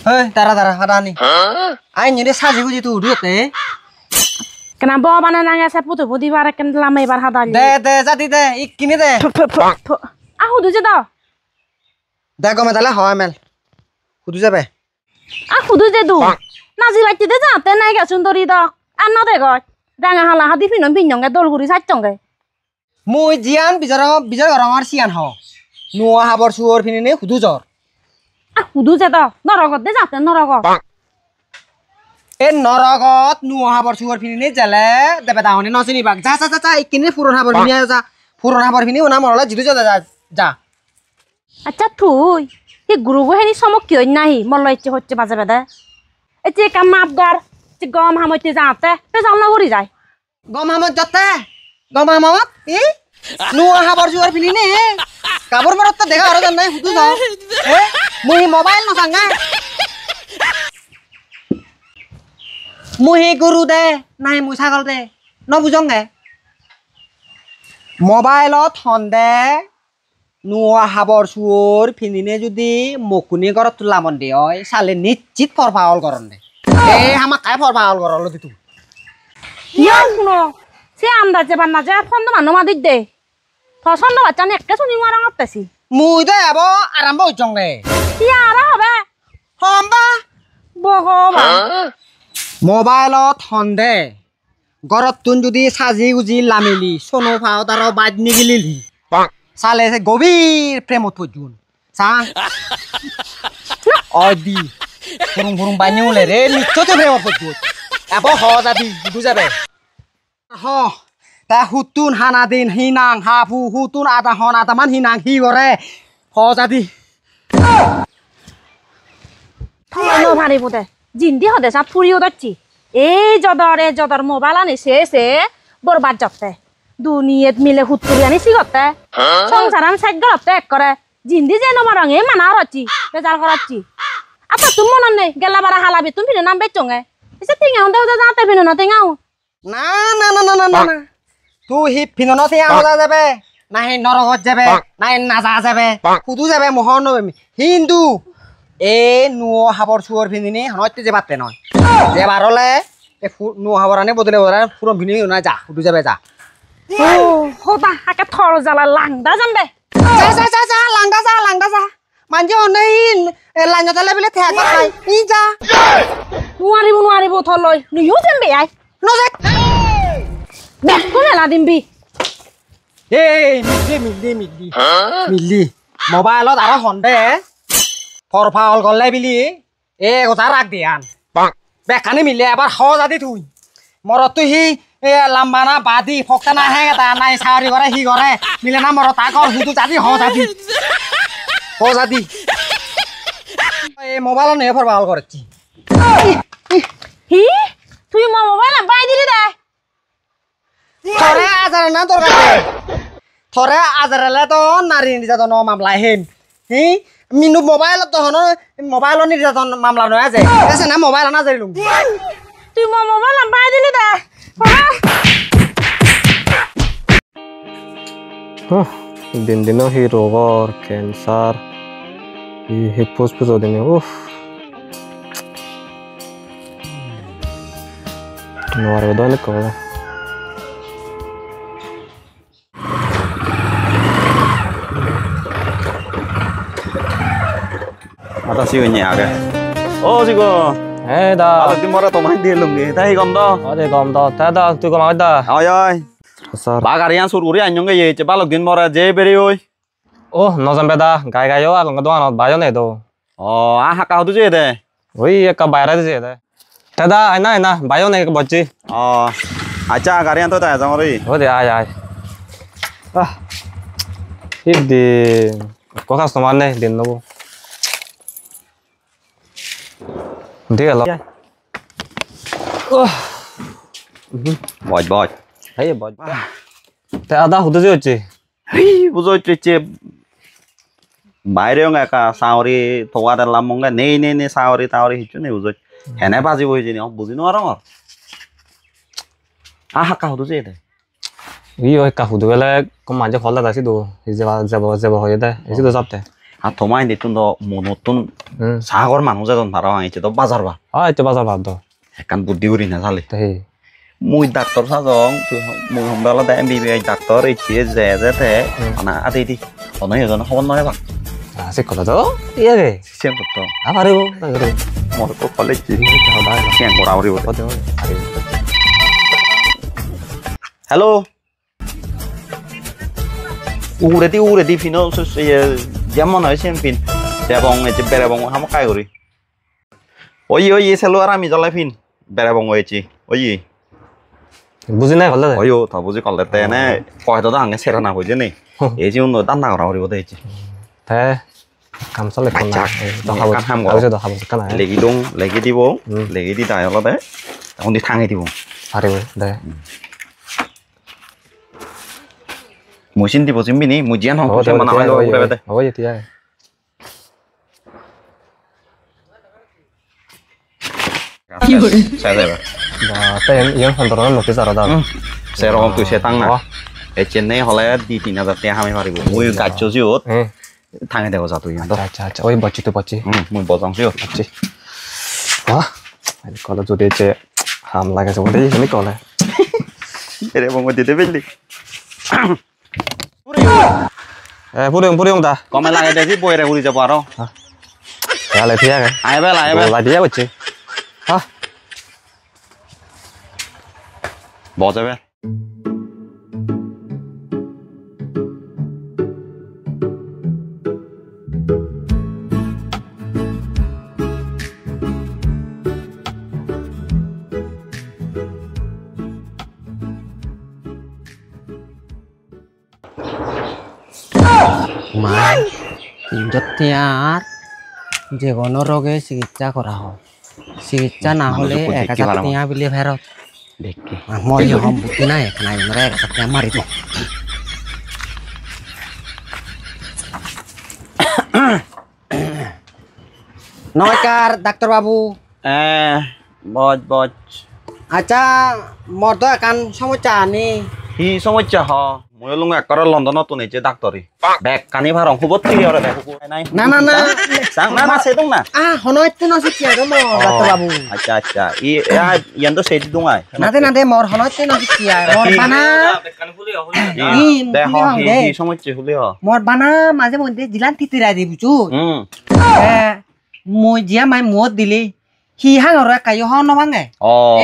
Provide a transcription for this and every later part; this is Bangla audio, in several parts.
Hei, tara ada nih. Ayo ini saji gue itu udut deh. Kenapa mana nanya saya putu-putu barakan lama ibar hadal. Deh, jadi deh, ikini deh. Ah, hudu je tau. Deh, kau mentalah hawa mel. Hudu siapa? Ah, hudu je tu. Nasi bati deh jante naik ke sundori tau. Ano deh kau. Jangan halah hati pinon ke dol guri sacong ke. Mujian bicara orang Arsian ho. Nuah habor suor pini nih hudu jor. Ah, hudu je tau. Norokot deh jante norokot. Norogot nuah habor suor pini nih jale. Dapat tahun ini nasi nih bang. Ja, ikini furon habor pini aja. Furon habor pini una malah jitu ja. Acha tuh. Hi guru gue ini sama kyo nahi. Malah itu hocce baca beda. Itu kam abgar. Itu gom hamot itu jante. Pesal na guri jai. Gom hamot jate. Gom hamot? Nuah habor suor pini nih. Kabur merot tuh dekah orang nih hudu jor. Muhi mobile no sangga. Muhi guru deh, nahi musakal deh. No bujong deh. Mobile honde nuah habor suor pinine judi mukuni korot tulamon deh oi sale nichit forfaul koron deh. Hamak kayak forfaul koron lo itu. Ya kuno. Si anda jeban naja fondo mano madid deh. Toson lo baca nek kesuni warang apa sih? Mui deh abo arambo ujong deh. Ya arah apa? Homba. Bohong. Mobile honde. Gorot tun judi saji uji lamili sono pao taro bajni gilili. Sale se gobir premot pujun. Sang. Odi. Burung banyu le re nicho te premot pujun. Abo ho jadi itu jabe. Ho. Ta hutun hanadin hinang hafu hutun ada hon ataman hinang hi gore. Ho jadi. Thalo bhari bude. Jindi hode sa puri udacchi. Jodor mobile ani se borbat jotte. Duniyet mile hutturi ani sigotte. Songsaran seggarotte ekkore. Jindi je nomarang e mana aracchi. Bezar koracchi. Apa tummonon nei gella bara halabi tum pine nam bechonge. Ise tinga onde oda jate pine no tingau. Na. Tu hi pine no tinga oda jabe. Nahi norogot jabe. Nahi naza jabe. Hudu jabe mohon no Hindu. Nuo habor suor pini hanoite je batte noy. Je barole nuo haborane bodole bodale furon pini na ja hudu jabe ja. Hoda ake thor jala langda jambe. Ja langda ja. Manje onai lanyo tale bile thea kai. Ja. Nuaribu tholoi. Nu yu jambe ai. No je. Bekku mela dimbi. Milli. Mobile lot aro honde. Forfaul golle bili কথা রাখ দিয়ান বেখানি মিলে এবার খাওয়া যাদি তুই মরত তুই হি লাম্বানা বাদি ফকতা না হ্যাঁ তা নাই সারি করে হি করে মিলে না মরত আগর হুদু যাদি হ যাদি এই মোবাইল নিয়ে ফরফাউল করছি হি তুই মোবাইল বাই দিলি দে থরে আজার না তোর কাছে থরে আজারলে তো নারী নির্যাতন মামলা হেন হি Minu mobile to hono mobile ni jaton mamla no aje. Ese na mobile na jari lung. Tu mo mobile bai dili da. Din hi rogar cancer. Hi hospital dine. No arredo ne ko. Ada sih nyia ke. Oh sih kok. Da. Ada di mana tomai dia lungi. Tahi kom do. Ade gom da. Ta da tu ko ma da. Ay. Sar. Bagarian sur uri anyong ke ye coba log din mora je beri oi. Oh, no sampai da. Gai yo along do anot bayo ne do. Oh, haka hudu je de. Oi ka bayra de je de. Ta da ana bayo ne ko bocchi. Oh. Acha garian to ta jamori. Ode ay. Idi. Ko customer ne din no. Dia lo. Boj. Hey boj. Te ada hudu je hocche. Hei, buzo che বাইরে একা সাউরি থোয়া দালাম মঙ্গা নেই সাউরি তাউরি হিচু নেই বুঝো হেনে বাজি বই জিনি বুঝি নোয়ার আমার আহা কাহুদু যে দে ই ওই কাহুদু বেলে কম মাঝে ফলদা দাসি দো এই যে যাব হয়ে দে এই যে তো সবতে আর তোমায় দিতুন তো নতুন সাগর মানুষ এজন ধারা আইছে তো বাজার বা তো বাজার বাদ দাও একান বুদ্ধি করি না চালে তাই মুই ডাক্তার সাজং মুই হমদালা দে এমবিবিএস ডাক্তার এই ছিয়ে যে মানে আদি দি অনয় এজন খবর নয় বা সে কথা তো ইয়ে গে সিস্টেম করতো আপারিব না করে মোর তো কলেজ সিয়াং করা পারিব হ্যালো উড়ে দি ফিনো যেমন হয় সেম ফিন বেবং এসে বেড়াবং হামা কাই করি ওই সেলো আর আমি জ্বলাই ফিন বেড়াবং হয়েছি ওই বুঝি নাই কলে ওই তা বুঝি কলে তে নে কয়তো তো আগে সেরা না হয়েছে নে এই যে অন্য দান্না করা পারিব দেখছি তে কাম চলে কোন না দেখাবো কাম দেখাবো কেন লেগি দিব লেগি দি দাই অলপ এখন দি থাঙি দিব পারিব দে মুচিন দিব চিম্বি নি মুজিয়ান হং সে মানা হয় উড়ে দে ওই এতিয়া কি করে সাদা বা তে ইয়ং সন্তরন নোটিস আর দা সেরকম তুই সে তাং না এই চেন্নাই হলে 2-3,000 টাকা আমি পারিব মুই কাজ জিওত থাঙে দেব যা তুই আচ্ছা আচ্ছা ওই বচ্চি তো বচ্চি মুই বজাং জিওত বচ্চি বাহ আরে কলে যদি যে হাম লাগে যাব দেই তুমি কলে এরে বঙ্গ দিতে বেলি পুরিং দা কমে লাগে দেখি বইরে উড়ি যাব আরো তাহলে ঠিক আছে আইবে লাগিয়া বচ্চি হ্যাঁ বজাবে আর যে কোনো রোগে চিকিৎসা করা হয় চিকিৎসা না হলে 1,000 টাকা বিলে ফেরত দেখি মই হম বুদ্ধি নাই নাই মরে 1,000 টাকা মারিব নমস্কার ডাক্তার বাবু বজ আচ্ছা মোর তো একান সমস্যা আনি কি সমস্যা হ মই লং একর লন্ডনত তো নেছে ডাক্তারি ব্যাগ কানি ভারং খুব ঠিক আর দেখো নাই না না না সাং না সে দং না হনয়তে ন শিখিয়া গো মোর ডাক্তার বাবু আচ্ছা ইয়ান তো সেই দং আই না দে মোর হনয়তে ন শিখিয়া মোর বানা কি সমস্যা হলি হ মোর বানা মাঝে মধ্যে জিলান তিতিরা দি বুঝু মই জিয়া মাই মত দিলি হি হাং আর কায়ো হন নবাঙ্গে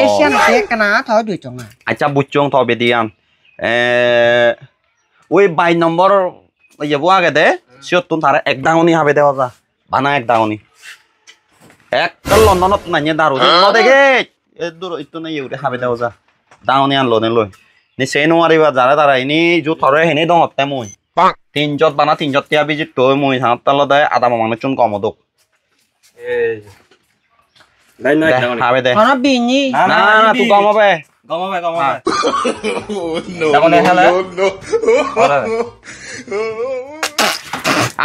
এশিয়ান তে কানা থয় দুই চং আচ্ছা বুচং থ বেদিয়ান ওই 22 নম্বর ইয়ে আগে দে সিয়ত তুন তারে এক ডাঙনি হবে দেওয়া যা বানা এক ডাঙনি এক লন্ডনত নাইয়ে দারু ন দেখে এ দূর ইতো নাই ইউরে হবে দেওয়া যা ডাঙনি আনলো নে লই নি সে নোয়ারিবা যারা তারা ইনি জু থরে হেনে দং হতে মই তিনজত বানা তিনজত তিয়া বিজিত তো মই হাত তাল দে আদা মানুষ চুন কম দক নাই হবে দে হন বিনি না তুই কম হবে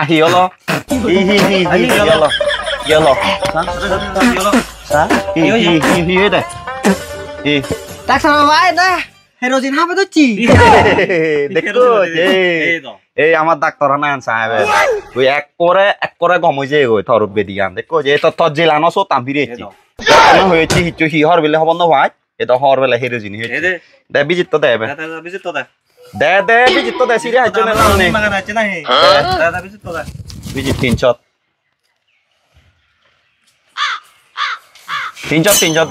আহি হলো ডাক্তার বাবা এটা হেরোজিন হবে তো চি দেখো এই আমার ডাক্তার না সাহেব তুই এক করে গমই যে গই থর বেদিয়ান দেখো যে তোর জেলানো সো তাম্বিরেছি হয়েছে হিচু হি হর বেলে হবন ভাই এটা হর বেলে হেরোজিন হয়েছে দে বিজিত তো দেবে দে বিজিত তো দে সিরে হাইছো না নে বিজিত তিনজত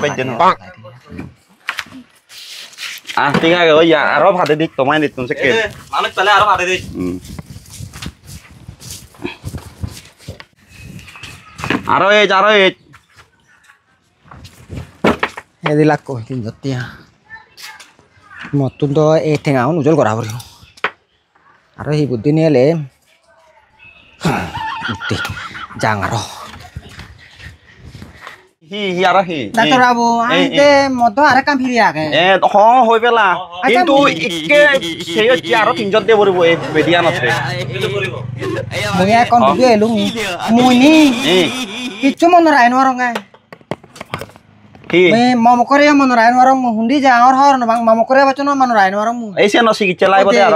বেজেন ঠিক আছে ওই আরো ভাতে দিক তোমায় দিত তুমি সেকে মানুষ পেলে আরো ভাতে দিক আরো এই এদিলাক কই তিনজত তিয়া মতুন তো এই ঠেঙাও নুজল করা পড়িব আর এই বুদ্ধি নিলে যাং আর ডাক্তার বাবু আইতে মত আরে কাম ফিরি আগে হ হই পেলা কিন্তু ইকে সেই হচ্ছে আরো তিনজন দে পড়িব এই বেদিয়ান আছে মই এখন বুদ্ধি এলু মই নি কিচ্ছু মন রায় নরঙ্গে মে মম করে মন রায় নরং হুন্ডি যা আর হর নবাং মম করে বচন মন রায় নরং এই সে ন চিকিৎসা লাইব দে আর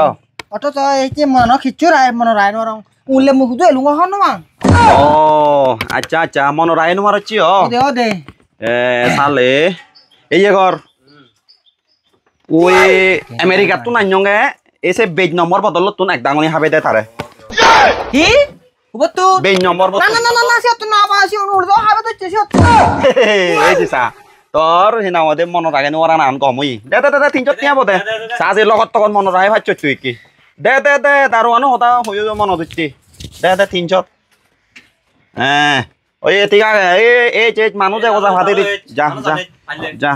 অত তো এই যে মন খিচ্ছু রায় মন রায় নরং উলে মুখ তো এলুঙ্গ হন না ও আচ্ছা আচ্ছা মনে রায় নুমার হচ্ছি ও দে সালে এই যে ঘর ওই আমেরিকার তো নাইনগে এসে বেজ নম্বর বদল তুন এক ডাঙনি হাবে দে তারে কি বতু বেজ নম্বর না না না না সে তো না বাসি অনুর দাও হবে তো সে এই যে সা তোর হিনা ওদে মনে রাখে নোরা নাম কমই দে দে দে 300 টিয়া বদে সাজে লগত তখন মনে রাখে ভাচ্ছ তুই কি দে দে দে দারোয়ানো হতা হইও মনে দিচ্ছি দে দে 300 হ্যাঁ ওই ঠিক আছে এই যে মানুষ যে ওজা হাতে দি যা যা যা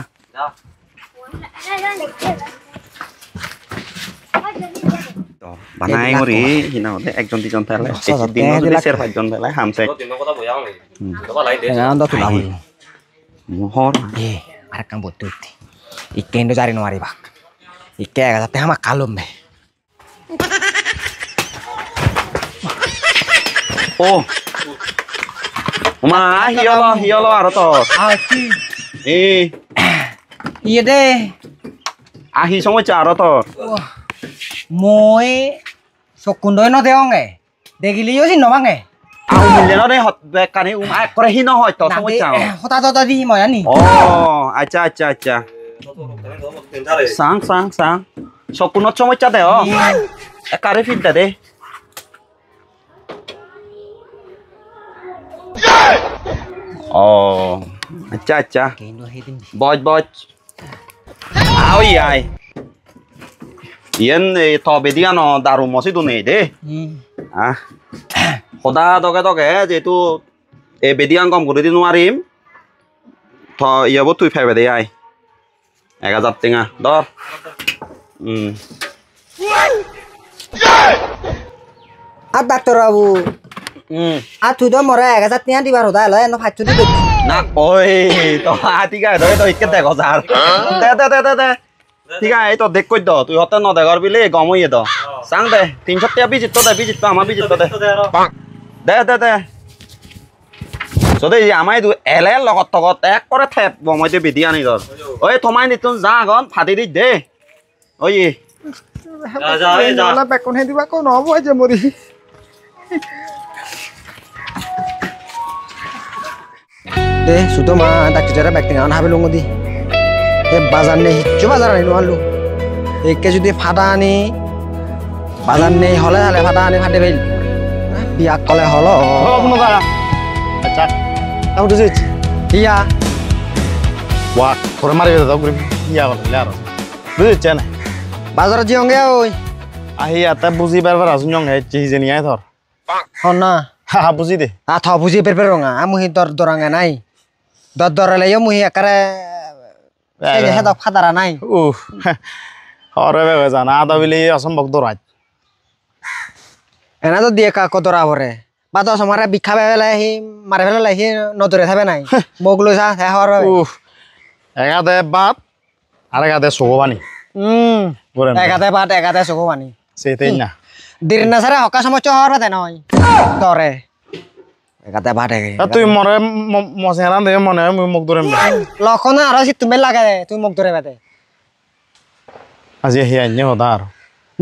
বানাই করি হিনা ওদে একজন দুজন তাহলে দিন দিলে 4-5 জন তাহলে হামসে না তো লাভ মোহর আর কাম বলতে ইকেন্ডো জারি নোয়ারি বাক ইকে যাতে আমার কালম মে ও মা হিয়লো আর তো আছি ইয়ে দে আহি সময় চার তো মই চকুন্দই নদেওঙে দেখিলিও চিন নমাঙে আউ মিলে ন রে কানি আক করে হি ন হয় তো সময় চাও হতা হতা দি মই আনি ও আচ্ছা আচ্ছা আচ্ছা sang সকুনত সময় চা দে ও একারে ফিট দে ও আচ্ছা আচ্ছা বজ আও ইয়াই ইয়েন তবে দিয়া ন দারু মসি তো নেই দে সদা দকে যেহেতু এই বেদিয়াং কম করে দি নোৱাৰিম ইয়াব তুই ফাইবে দে আই 1000 টেঙা ধর আর ডাক্তার বাবু আর তুই তো মরে 1000 টিয়া দিবার হদা হলো এনো ফাইছু দি না ওই তো ঠিক আছে ধরে তো ইকে দেখো স্যার দে ঠিক আছে এই তো দেখ কই দ তুই হতে ন দেগর বিলে গম হইয়ে দ সাং দে 300 টাকা বিজিত তো আমার বিজিত তো দে সদে আমাই দু এলে লগত তগত এক করে থেপ বমইতে বিদি আনি ধর ওই তোমাই নিতুন যা গন ফাটি দি দে ওই যা বেকন হে দিবা কো নহব যে মরি দে সুতো মা ডাক্তার যারা ব্যাকটিং আন হাবে লঙ্গ দি এ বাজার নেই হিচ্ছু বাজার আনি নোয়ালু একে যদি ফাটা আনি বাজার নেই হলে হলে ফাটা আনি ফাটে ফেল বিয়া কলে হল কোনো দা আচ্ছা তাও তো জিত ইয়া ওয়া থরে মারি দাও করে ইয়া বলে আর বুঝছ না বাজার জিওঙ্গে ওই আহি আতা বুঝি বারবার আসুন জং হে চিজে নিয়ে ধর হন না হা বুঝি দে আ থ বুঝি পের রঙা মুহি দরাঙ্গা নাই দরলে মুহি একারে হে দক ফাদারা নাই উহ হরে বে জানা আদা বিলি অসম্ভব দরাজ এনা তো দিয়ে কা কতরা ভরে বা তো সমারে বিখা বেলে হি মারে ফেলে হি নদরে থাবে নাই মোক লৈ যা হে হর উহ এগাদে বাত আর এগাদে সগবানি একাতে বাট একাতে চকু পানি সেটাই না দিন না সারে হকা সময় হওয়ার পাতে নয় দরে একাতে বাট এগে তুই মরে মসেরা দে মনে মুখ ধরে লক্ষণ আর সি তুমি লাগে তুই মুখ ধরে বাতে আজি হি আইনে হদা আর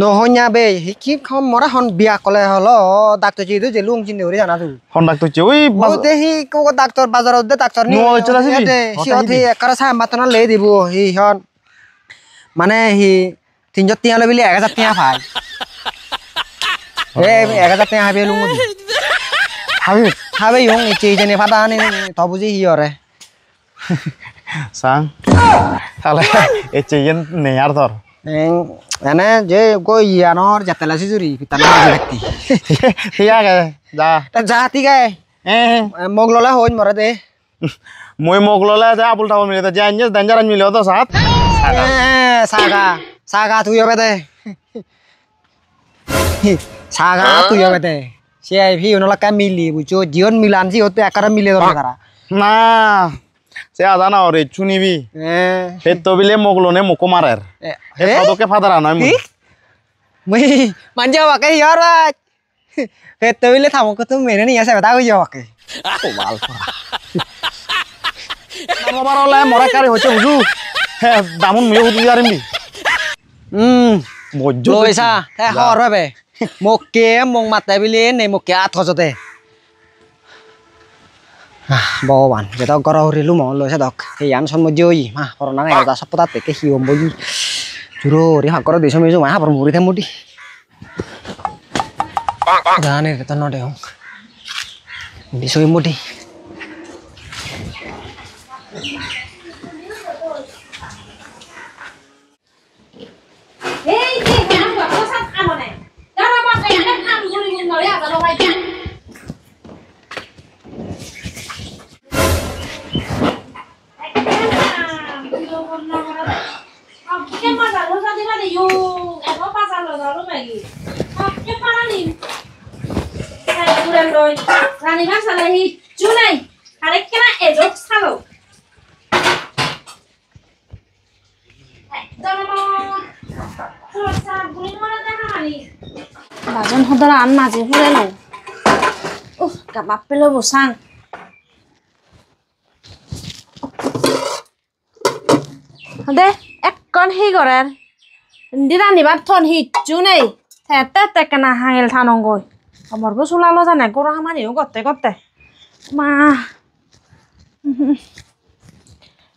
নহnya বে কি খম মরা হন বিয়া কলে হলো ডাক্তার জিদু যে লুং চিন দেউরি জানা তুই হন ডাক্তার চি ওই ওতে হি কো ডাক্তার বাজারত দে ডাক্তার নি নো চলা সি সি অথি একরা সাম মাতনা লে দিব হি হন মানে হি 300 টিয়া লবিলি 1000 টিয়া পাই এ 1000 টিয়া হাবে লুং হাবে ইয়ং চি জেনে ফাটা নি তো বুঝি হি ওরে sang তাহলে এই চেয়েন নে আর ধর এনে যে কই ইয়ানোর যাতলা সিজুরি পিতানা ব্যক্তি ঠিক আছে যা তা যা ঠিক আছে মগ ললা হইন মরে দে মই মগ ললা যা আবুল টাবুল মিলে যা আইনে ডেঞ্জার মিলে তো সাত সাগা তুই হবে দে সাগা তুই হবে দে সে ভি ওনলা কা মিলি বুঝছো জীবন মিলান জি হতে আকারে মিলে ধরে তারা না সে আদা না ওরে চুনিবি হে তো বিলে মগলনে মকো মারার হে তোকে ফাদারা নয় মুই মানজা ওয়াকে ইয়ার হে তো বিলে থামক তো মেনে নি আসে কথা কইয়া ওয়াকে ও বাল আমার ওলা মরা কারে হচ্ছে বুঝু হে দামুন মিও বুঝি আরবি মজ্জু লইসা হে হর হবে মোকে মোক মাতে বুলি নে মোকে আঠজতে ভগৱান যেতক গৰ হৰিলো মন লৈছে দক সেই আন সন্মতি ঐ মা কৰনা নাই গজা সপতা তেকে হিম বলি জুৰো ৰি হাকৰ দিছ মেজো মা পৰ মুৰি থে মুটি জানে রে তন দে দিছই মুটি এই যে হ্যাঁ বাবা সব আমনে যারা বাবা এটা কাম করি গুন নলে আদা লগাই রানী ভাগ সালাহি চুনাই আরেক কেনা এজক সালো বাজন হদরা আন মাঝে ফুরে লো উহ কাবাব পেলো বসাং দে একন হি গরার দিরানি বাদ থন হিচ্ছু নেই থেতে তেকেনা হাঙেল থানঙ্গই আমার বো চুলালো জানে গরো হামানিও করতে করতে মা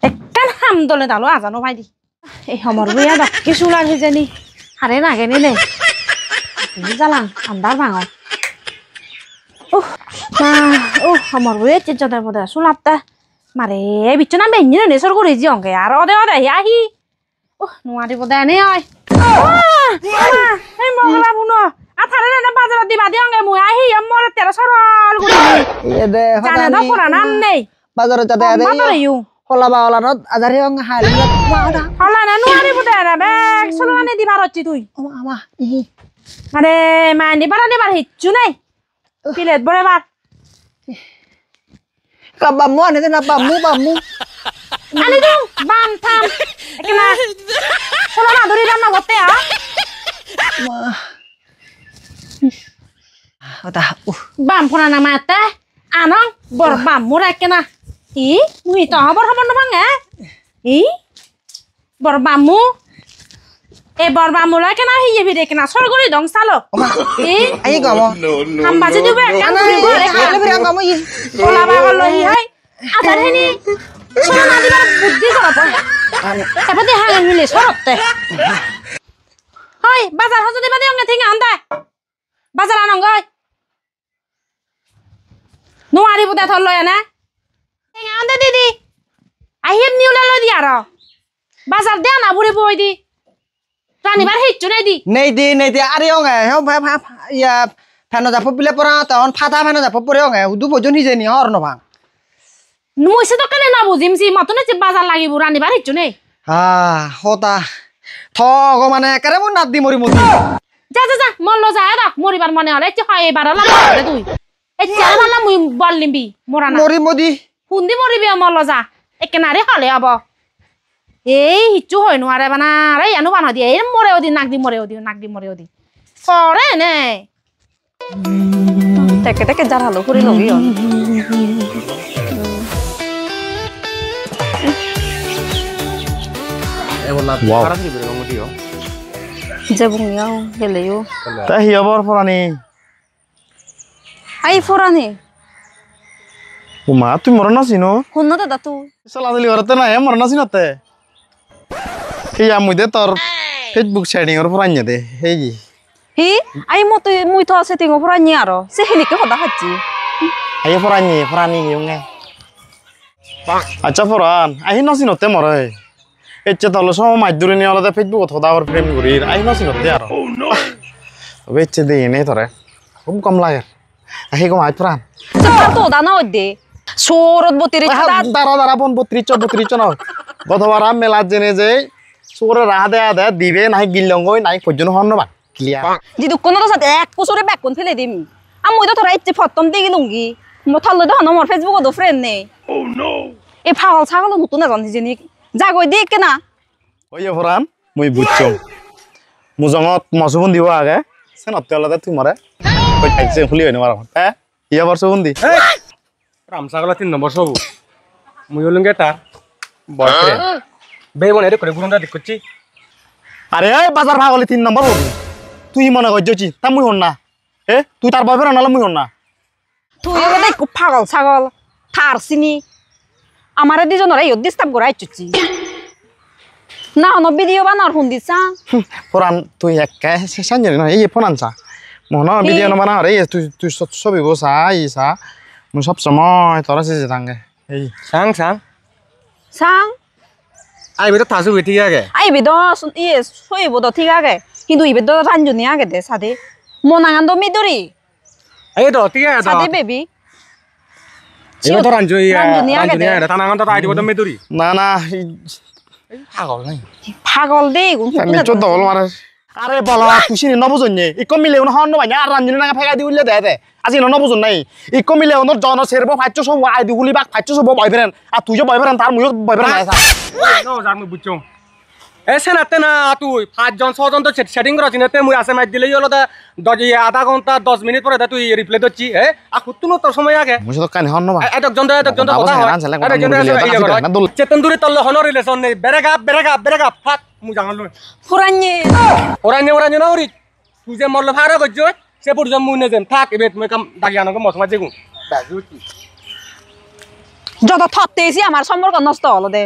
একখান হাম দলে দালো আজানো ভাই দি এই সমর বইয়া বাকি চুলার হিজেনি হারে নাগেনি নে জালাং আন্দার ভাঙ মা ও সমর বইয়া চিন্তা পদে চুলাপতে মারে বিচনা বেঞ্জি নে সর করে জি অঙ্কে আর অদে অদে আহি ও নোয়ারি পদে নে হয় এই মগলা বুনো আথারে না বাজার দিবা দি অঙ্গে মুই আহি আমরে তেরা সরল গুলি এ দে জানে তো পুরান আন নেই বাজারে যাতে আদে বাজারে ইউ হলা বাওলানত আজারে অং হাইলে মাওদা হলা না নোয়ারি পদে না বেক সলনে দিবা রচ্ছি তুই আমা ই আরে মাইনি বারানি বার হিচ্ছু নাই প্লেট বড় বার কাবামু আনে না বামু আনি দু বাম থাম একনা সলো না ধরি রান্না করতে আ মা ওটা বাম ফোনা না মাতে আনং বর বাম মোরা একনা ই মুই তো বর হবন না ভাঙে ই বর বামু এ বর বামুলা কেনা হিয়ে ভিড়ে কেনা সরগরি দং সালো ই আই গমো হাম বাজে দিবে কেন দিব হাইলে ফিরে গমো ই ওলা বাগল লই হাই আদার হেনি সোনা না দিবার বুদ্ধি করব এবার দি হাঙ্গে মিলে সরতে হই বাজার হজে দিবা দি অঙ্গে থিঙ্গে আন্দা বাজার আনঙ্গই নোয়ারি বুদা থল লয় না থিঙ্গে আন্দা দিদি আহিম নিউলা লই দি আর বাজার দে না বুড়ি বই দি রানিবার হিচ্ছু নাই দি নেই দি আরে অং ইয়া ফেনো জাপ পিলে পরা তখন ফাটা ফেনো জাপ পরে অং উদু বজন হিজেনি হর নভা মুইছে তো কেনে না বুঝিমছি মতনে যে বাজার লাগিব রানিবার হিচ্ছু নাই হতা থগ মানে একেবারে মোৰ নাত দি মৰি যা যা যা মল্ল যা দা মরিবার মনে হলে এতে হয় এবার লাগে তুই এই চালা মুই বললিমবি মরা না মৰি মদি হুন্দি মরিবি মল্ল যা একে নারে হলে আব এই হিচ্ছু হয় নোয়ারে বানা রে এনো বানা দিয়ে এই মরে ওদি নাক দি মরে ওদি পরে নে তেকে তেকে যার হালো করে লবি যে বুঙিয়াও গেলেও তা হিয়াবর ফরানি আই ফরানি উমা তুই মরণ আছি ন শুনো দাদা তুই চলাচলি করতে নাই মরণ আছি নতে সেই আমি দে তোর ফেসবুক শেয়ারিং এর ফরানি দে সেই কি হি আই মুই তো সেটিং ফরানি আর সে হেলিকে হদা হাচ্ছি আই ফরানি ইউঙ্গে আচ্ছা ফরান আহি নছি নতে মরে এচ্ছে তাহলে সব মাছ ধরে নিয়ে আলাদা ফেসবুক থদা আবার প্রেম করি আহি নছি নতে আর তবে ইচ্ছে দিয়ে নেই তোরে খুব কম লাগে আহি কম আজ ফরান তো দানা দে সৌরত বতিরে দাঁড়া বোন 32 নয় গতবার মেলা জেনে যে চোরে রাহা দেয়া দিবে নাই গিলঙ্গই নাই পর্যন্ত হন না ক্লিয়ার যদি কোনো তো সাথে এক কুসুরে ব্যাক কোন ফেলে দিম আমি তো তোরা ইচ্ছে ফতম দিয়ে গেলুঙ্গি মো থাললে তো আমার ফেসবুক তো ফ্রেন্ড নেই ও নো এই পাগল ছাগল নতুন না জানি জেনি জাগই দি কেনা ওই ফরান মুই বুঝছো মুজঙত মসুবন দিব আগে সেনতে আলাদা তুই মরে কই খাইছে খুলি হইনি মারা হ্যাঁ ইয়া বর্ষ বন্দি রামসাগলা 3 নম্বর সবু মুই হলুঙ্গে তার বয়ফ্রেন্ড বেবন এর করে গুরুন্দা দেখছি আরে এই বাজার ভাগলে 3 নম্বর হবি তুই মনে করছি তা মুই হন না এ তুই তার বয়ফ্রেন্ড নালে মুই হন না তুই এবার একটু পাগল ছাগল থার চিনি আমারে দুজনের এই ডিস্টার্ব করে আইচুছি না হন ভিডিও বানার ফোন দিছা পুরান তুই একা শেষান জানি না এই ফোন আনছা মনে ভিডিও না রে তুই তুই ছবি বসা ইসা মুই সব সময় তোরা সে থাঙ্গে এই চাং চাং সাং আইবি তো থাসু ঠিক আগে আইবি তো ইয়ে সইব তো ঠিক আগে কিন্তু ইবে তো রাঞ্জনী আগে দে সাদে মনাঙ্গান তো মিদরি এই তো ঠিক আছে সাদে বেবি এবার তো রাঞ্জনী রাঞ্জনী আগে দে তানাঙ্গন তো আইবি তো মেদুরি না না পাগল নাই পাগল দে গুন আমি তো দল মারে আরে বলা তুই সিনি নবজন নে ইকো মিলে উন হন নবাই আর রাঞ্জনী না ফেকা দি উল্লে দে দে আজি নবজন নাই ইকো মিলে উন জন সেরব ফাইচ্ছ সব আই দি গুলি বাক ফাইচ্ছ সব বয়ফ্রেন্ড আর তুই যে বয়ফ্রেন্ড তার মুই বয়ফ্রেন্ড নাই নো জান মুই বুঝছো এ সেনাতে না তুই 5 জন 6 জন তো সেটিং করছিস না তে মুই আছে মাই দিলেই হলো আধা ঘন্টা 10 মিনিট পরে তুই রিপ্লাই দিচ্ছি এ আর কুত্তু তো সময় আগে মুই তো কানি হন নবা একজন তো কথা হয় চেতন দূরে তল্ল হন রিলেশন নেই বেরেগা ফাক মুই জানালো ফুরাnye না ওরি তুই যে মরলো ভাড়া করছো সে পর্যন্ত মুই নেজেন থাক এবে তুমি কাম দাগি আনো মসমা যেগু যত থতেছি আমার সম্পর্ক নষ্ট হলো দে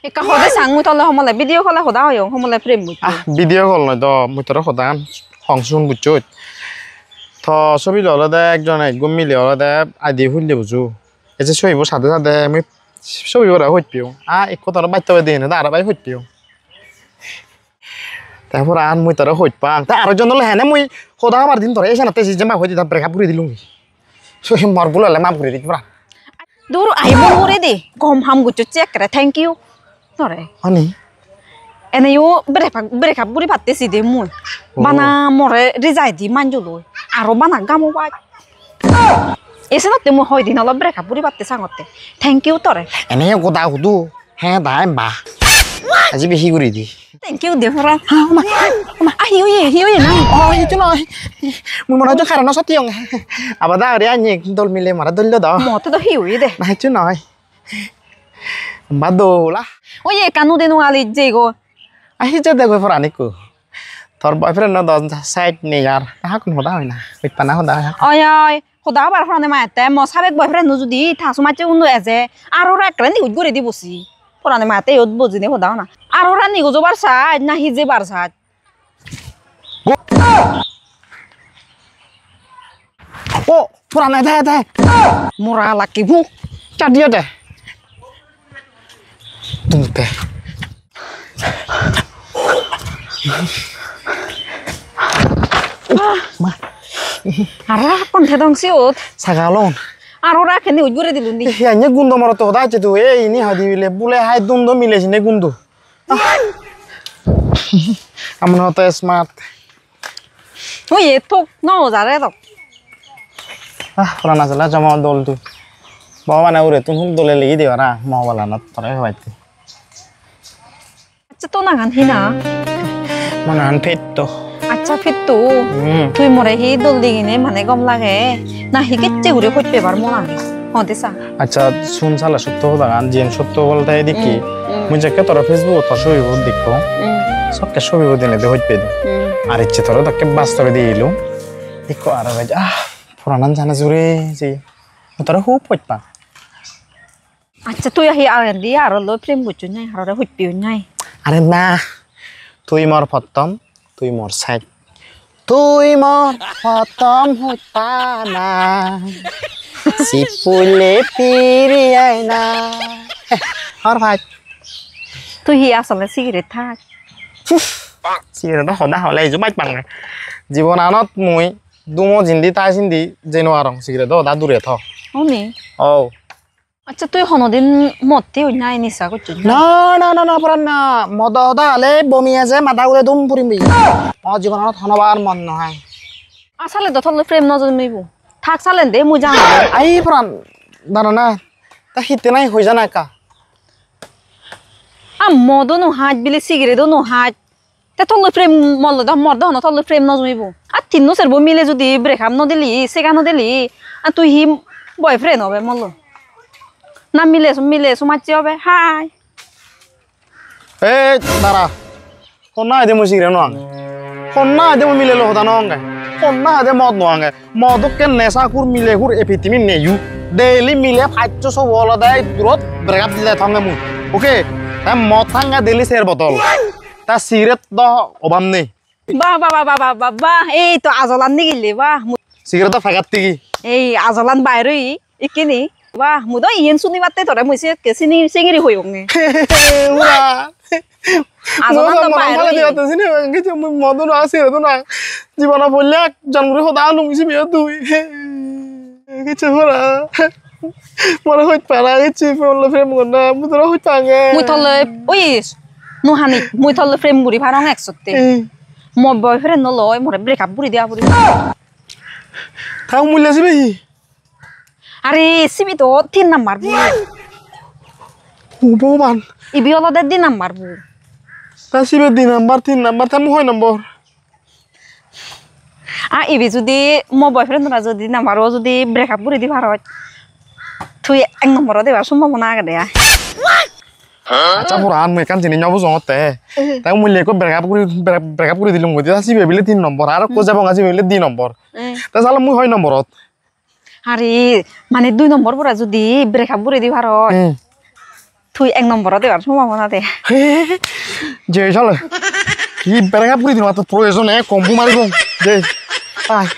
একা হদে সাং মুই তলে সমলে ভিডিও কলে হদা হয় সমলে প্রেম মুই ভিডিও কল নয় তো মুই তোর সদান সংশুন বুঝছো থ ছবি ললে দে একজন একদম মিলে হলে দে আইডি খুললে বুঝু এই যে ছবিব সাথে সাথে আমি ছবি ওরা হইত পিও এক তোর বাচ্চা দিয়ে না আর বাই হইত পিও তারপর আর মুই তোর হইত পাং তা আরেকজন হলে হ্যাঁ মুই সদা আমার দিন তোর এসে না তেজি যে মা হইতে তার ব্রেকআপ করে দিলুম সহি মার বুলালে মাপ করে দিত পুরা দূর আইব করে দে গম হাম গুচ্ছ চেক করে থ্যাংক ইউ তোরে হনি এনেও ব্রেকআপ বুড়ি পাতেছি দে মুই বানা মরে রিজাই দি মানজু লই আর বানা গামো বাই এসে নতে মুই হয় দিন অলপ ব্রেকআপ বুড়ি পাতে সাংতে থ্যাংক ইউ তোরে এনে গোদা হুদু হ্যাঁ দাই বা আজি বেশি করে দি থ্যাংক ইউ দে ফরা হিও না itu no mun mana jo karena sationg abada ari anyek dol mile mara dol do মতে তো হিও দে nah itu no badola ওই কানু দেনু আলি যে গো ahi je de go foraniku thor boyfriend no don side ne yar ha kun hoda hoina bit pana hoda ওই ওই খোদা বার ফরানে মাতে ম সাবেক বয়ফ্রেন্ড নু যদি থাসু মাচে উনু এজে আর ওরা একলা নি উগরে দি বসি ফরানে মাতে ইত বজিনে খোদা না আর ওরা নি গজো বার সাইড না হিজে বার সাইড oh purana de মোরা লাকিবু cadia de tungte আরা পন্থে দংসি ওত sagalon আর ওরা কেনে উজগুরে দিলুন দি ya nya gundo mara to hoda che tu ini hadi bile bule hai dundo mile sine gundo amno to smart ওই থক ন জারে তো purana sala jama dol tu bawa na ure tu hum dole legi de ara mau bala na tore hoite আচ্ছা তো না গান হিনা manan pet to আচ্ছা ফির তো তুই মরে হি দল দিগিনে মানে গম লাগে না হি কেচে ঘুরে কইতে পার মন আগে হতে সা আচ্ছা শুন সালা সত্য কথা গান জিন সত্য বলতে দেখি মুই যাকে তোর ফেসবুক তো ছবি দেখো সবকে ছবি দিনে দে হইতে দে আর ইচ্ছে তোর তাকে বাস্তবে দিলু দেখো আর ভাই পুরানান জানা জুরে যে তোর খুব পড়তা আচ্ছা তুই হি আর দি আর লো প্রেম বুঝু নাই আর হইপিও নাই আরে না তুই মোর প্রথম তুই মোর সাইড তুই মোর প্রথম হইতা না সিপুলে ফিরি আই না আর ভাই তুই হি আসলে সিগারেট থাক সিগারেট সদা হলে এইযোৰ বাইক পাং জীৱন আনত মই দুমো জিন্দি তাই জিন্দি যেনো আৰু সিগারেট সদা দূৰে থ ওনি ও আচ্ছা তুই হনদিন মতে হই নাই নিসা করছু না না না না পরান না মদ সদা হলে বমি আছে মাথা ঘুরে দুম ফুরিমবি মোৰ জীৱনত হনবাৰ মন নহয় আসলে তো থলে প্রেম নজর মিবু থাক সালেন দে মু জান আই পরান দানা না তা হিতে নাই হৈ জানা কা আ মদো নো হাত বিলে সিগারেট নো হাত তে থলে প্রেম মল দ মর দ ন থলে প্রেম নজর মিবু আ তিন সেরবো মিলে যদি ব্রেকআপ ন দিলি সেগানো দিলি আ তুই হি বয়ফ্রেন্ড হবে মল না মিলে সুমাচ্ছি হবে হাই এ দাঁড়া কোন না দে মই সিগারেট নো Konna aja mau milih lo hotan onge. Konna aja mod noange. Modok ken nesa kur milih kur epitimin neyu. Daily milih pacu so wala dai durot berkap dile thonge mu. Oke. Ta mod thanga daily share botol. Ta sigaret do obam nei. বাহ এই তো আজলান নি গিলি বাহ Sigaret ta fagat tigi. এই আজলান বাইরে ইকিনি বাহ মুদো ইয়েন শুনি মাতে তোরে মুইছে কেসিনি সিঙ্গিরি হইওঙ্গে Ura. আজলান তো Malah বাইরে dia atas ini gitu mau tuh nasi itu nah gimana boleh jangan gue hoda alung sih biar tuh gitu malah malah hot parah gitu malah frame guna muter hot pange মুই থলে ওইস নোহানি মুই থলে ফ্রেম বুড়ি ভারং একসতে মোর বয়ফ্রেন্ড নলয় মোরে ব্রেকআপ বুড়ি দিয়া বুড়ি tahu mulia sih bayi আরে সিবি তো 3 নাম্বার বু hubungan ইবি হলো 2 নাম্বার বু nasi bedi nomor 3 nomor tamu hoi nomor আর ইবি যদি মোর বয়ফ্রেন্ড না যদি নাম্বারও যদি ব্রেকআপ বুড়ি দি ভারত তুই 1 নম্বর দেবার সম্ভাবনা আগে দেয়া campuran mereka jenis nyoba zongot teh tahu mulia kok berapa kuri dilung gitu nasi beli 3 nomor arah kok jawab ngasih beli 2 nomor tapi salah mu hoi nomorot আরে মানে 2 নম্বর পড়া যদি ব্রেকআপ বুড়ি দি ভারত তুই 1 নম্বর দেবার সম্ভাবনা দে যে চলে কি berapa kuri দিন মাত্র প্রয়োজন এ কম্পু মারিব দে আয়